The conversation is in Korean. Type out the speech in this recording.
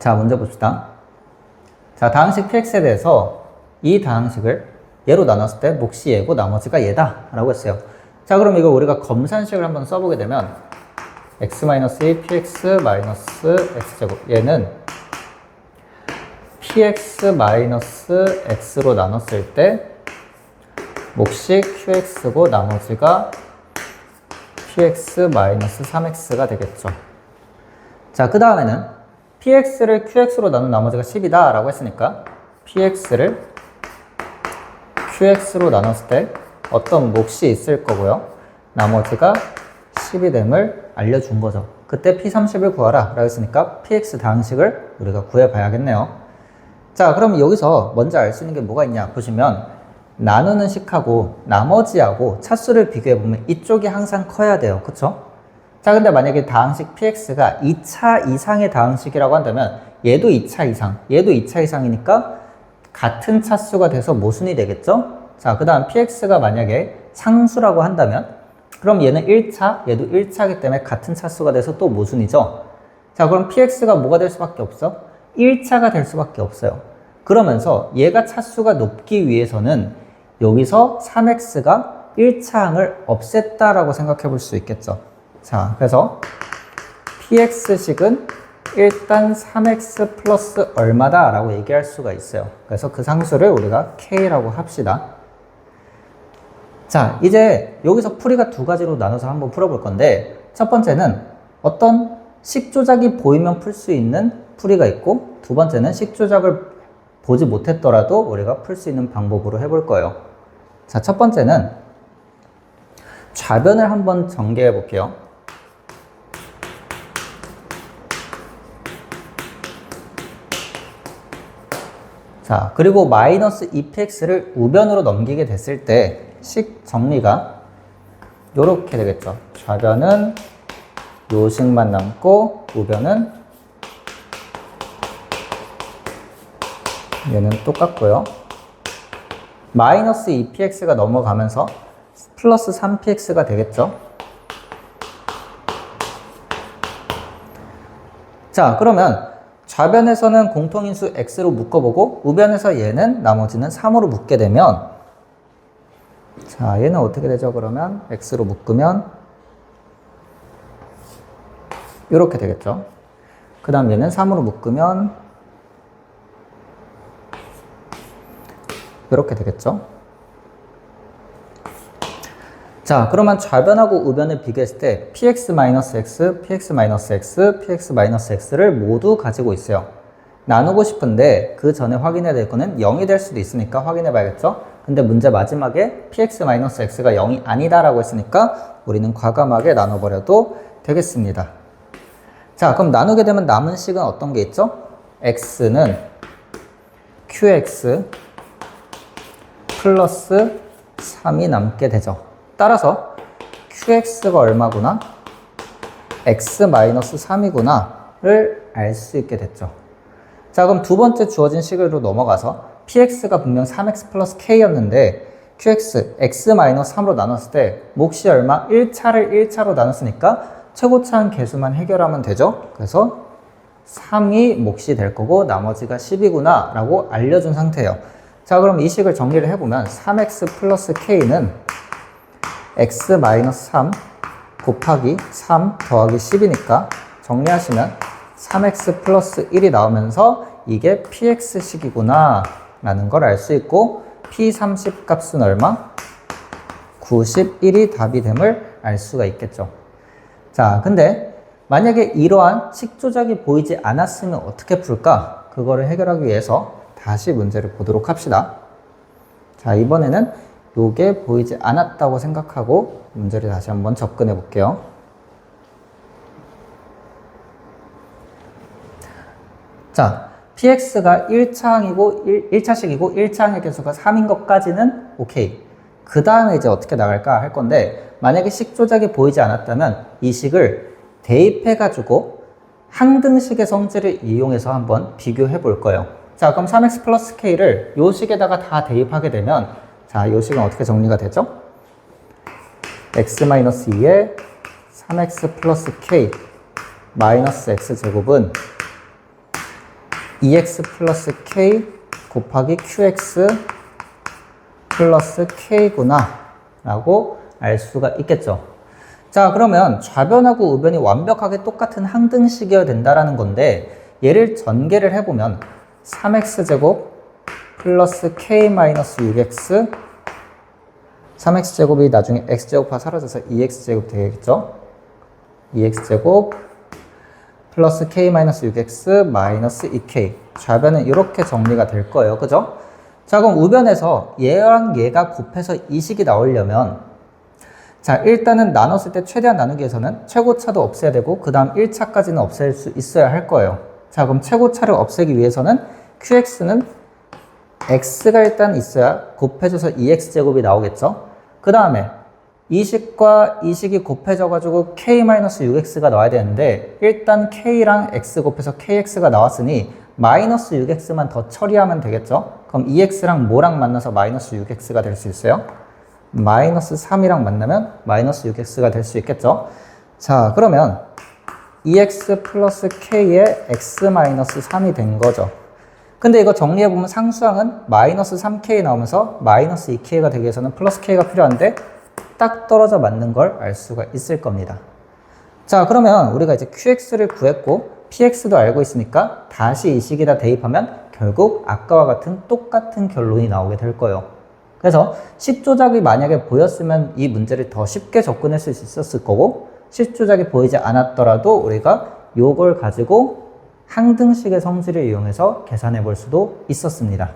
자, 문제 봅시다. 자, 다항식 px에 대해서 이 다항식을 얘로 나눴을 때 몫이 얘고 나머지가 얘다 라고 했어요. 자, 그럼 이거 우리가 검산식을 한번 써보게 되면 x-2 px-x제곱 얘는 px-x로 나눴을 때 몫이 qx고 나머지가 px-3x가 되겠죠. 자, 그 다음에는 px를 qx로 나눈 나머지가 10이다 라고 했으니까 px를 qx로 나눴을 때 어떤 몫이 있을 거고요. 나머지가 10이 됨을 알려준 거죠. 그때 p30을 구하라 라고 했으니까 px 다항식을 우리가 구해봐야겠네요. 자, 그럼 여기서 먼저 알 수 있는 게 뭐가 있냐 보시면 나누는 식하고 나머지하고 차수를 비교해보면 이쪽이 항상 커야 돼요. 그쵸? 자, 근데 만약에 다항식 px가 2차 이상의 다항식이라고 한다면 얘도 2차 이상, 얘도 2차 이상이니까 같은 차수가 돼서 모순이 되겠죠? 자, 그 다음 px가 만약에 상수라고 한다면 그럼 얘는 1차, 얘도 1차이기 때문에 같은 차수가 돼서 또 모순이죠? 자, 그럼 px가 뭐가 될 수밖에 없어? 1차가 될 수밖에 없어요. 그러면서 얘가 차수가 높기 위해서는 여기서 3x가 1차항을 없앴다라고 생각해 볼 수 있겠죠. 자, 그래서 px식은 일단 3x 플러스 얼마다 라고 얘기할 수가 있어요. 그래서 그 상수를 우리가 k라고 합시다. 자, 이제 여기서 풀이가 두 가지로 나눠서 한번 풀어볼 건데 첫 번째는 어떤 식조작이 보이면 풀 수 있는 풀이가 있고 두 번째는 식조작을 보지 못했더라도 우리가 풀 수 있는 방법으로 해볼 거예요. 자, 첫 번째는 좌변을 한번 전개해 볼게요. 자, 그리고 마이너스 2px를 우변으로 넘기게 됐을 때 식 정리가 요렇게 되겠죠. 좌변은 요 식만 남고 우변은 얘는 똑같고요. 마이너스 2px가 넘어가면서 플러스 3px가 되겠죠. 자, 그러면 좌변에서는 공통인수 x로 묶어보고 우변에서 얘는 나머지는 3으로 묶게 되면 자, 얘는 어떻게 되죠? 그러면 x로 묶으면 이렇게 되겠죠. 그 다음 얘는 3으로 묶으면 이렇게 되겠죠. 자, 그러면 좌변하고 우변을 비교했을 때 px-x, px-x, px-x를 모두 가지고 있어요. 나누고 싶은데 그 전에 확인해야 될 거는 0이 될 수도 있으니까 확인해 봐야겠죠. 근데 문제 마지막에 px-x가 0이 아니다라고 했으니까 우리는 과감하게 나눠버려도 되겠습니다. 자, 그럼 나누게 되면 남은 식은 어떤 게 있죠? x는 qx 플러스 3이 남게 되죠. 따라서 qx가 얼마구나? x-3이구나를 알 수 있게 됐죠. 자, 그럼 두 번째 주어진 식으로 넘어가서 px가 분명 3x 플러스 k였는데 qx, x-3으로 나눴을 때 몫이 얼마? 1차를 1차로 나눴으니까 최고차항 계수만 해결하면 되죠. 그래서 3이 몫이 될 거고 나머지가 10이구나 라고 알려준 상태예요. 자, 그럼 이 식을 정리를 해보면 3x 플러스 k는 x-3 곱하기 3 더하기 10이니까 정리하시면 3x 플러스 1이 나오면서 이게 px식이구나 라는 걸 알 수 있고 p30 값은 얼마? 91이 답이 됨을 알 수가 있겠죠. 자, 근데 만약에 이러한 식조작이 보이지 않았으면 어떻게 풀까? 그거를 해결하기 위해서 다시 문제를 보도록 합시다. 자, 이번에는 요게 보이지 않았다고 생각하고 문제를 다시 한번 접근해 볼게요. 자, px가 1차식이고 1차항의 개수가 3인 것까지는 오케이. 그 다음에 이제 어떻게 나갈까 할 건데 만약에 식조작이 보이지 않았다면 이 식을 대입해가지고 항등식의 성질을 이용해서 한번 비교해 볼 거예요. 자, 그럼 3x 플러스 k를 요 식에다가 다 대입하게 되면 자, 요 식은 어떻게 정리가 되죠? x-2에 3x 플러스 k 마이너스 x제곱은 EX 플러스 K 곱하기 QX 플러스 K구나 라고 알 수가 있겠죠. 자, 그러면 좌변하고 우변이 완벽하게 똑같은 항등식이어야 된다라는 건데, 얘를 전개를 해보면 3x제곱 플러스 k 마이너스 6x 3x제곱이 나중에 x제곱화 사라져서 2x제곱 되겠죠. 2x제곱 플러스 k 마이너스 6x 마이너스 2k. 좌변은 이렇게 정리가 될 거예요. 그죠? 자, 그럼 우변에서 얘랑 얘가 곱해서 이 식이 나오려면, 자, 일단은 나눴을 때 최대한 나누기 위해서는 최고차도 없애야 되고 그 다음 1차까지는 없앨 수 있어야 할 거예요. 자, 그럼 최고차를 없애기 위해서는 qx는 x가 일단 있어야 곱해져서 2x제곱이 나오겠죠. 그 다음에 이 식과 이 식이 곱해져가지고 k-6x가 나와야 되는데, 일단 k랑 x 곱해서 kx가 나왔으니 마이너스 6x만 더 처리하면 되겠죠. 그럼 2x랑 뭐랑 만나서 마이너스 6x가 될 수 있어요? 마이너스 3이랑 만나면 마이너스 6x가 될 수 있겠죠. 자, 그러면 2x 플러스 k에 x 마이너스 3이 된 거죠. 근데 이거 정리해보면 상수항은 마이너스 3k 나오면서 마이너스 2k가 되기 위해서는 플러스 k가 필요한데 딱 떨어져 맞는 걸 알 수가 있을 겁니다. 자, 그러면 우리가 이제 qx를 구했고 px도 알고 있으니까 다시 이 식에다 대입하면 결국 아까와 같은 똑같은 결론이 나오게 될 거예요. 그래서 식 조작이 만약에 보였으면 이 문제를 더 쉽게 접근할 수 있었을 거고, 식 조작이 보이지 않았더라도 우리가 요걸 가지고 항등식의 성질을 이용해서 계산해 볼 수도 있었습니다.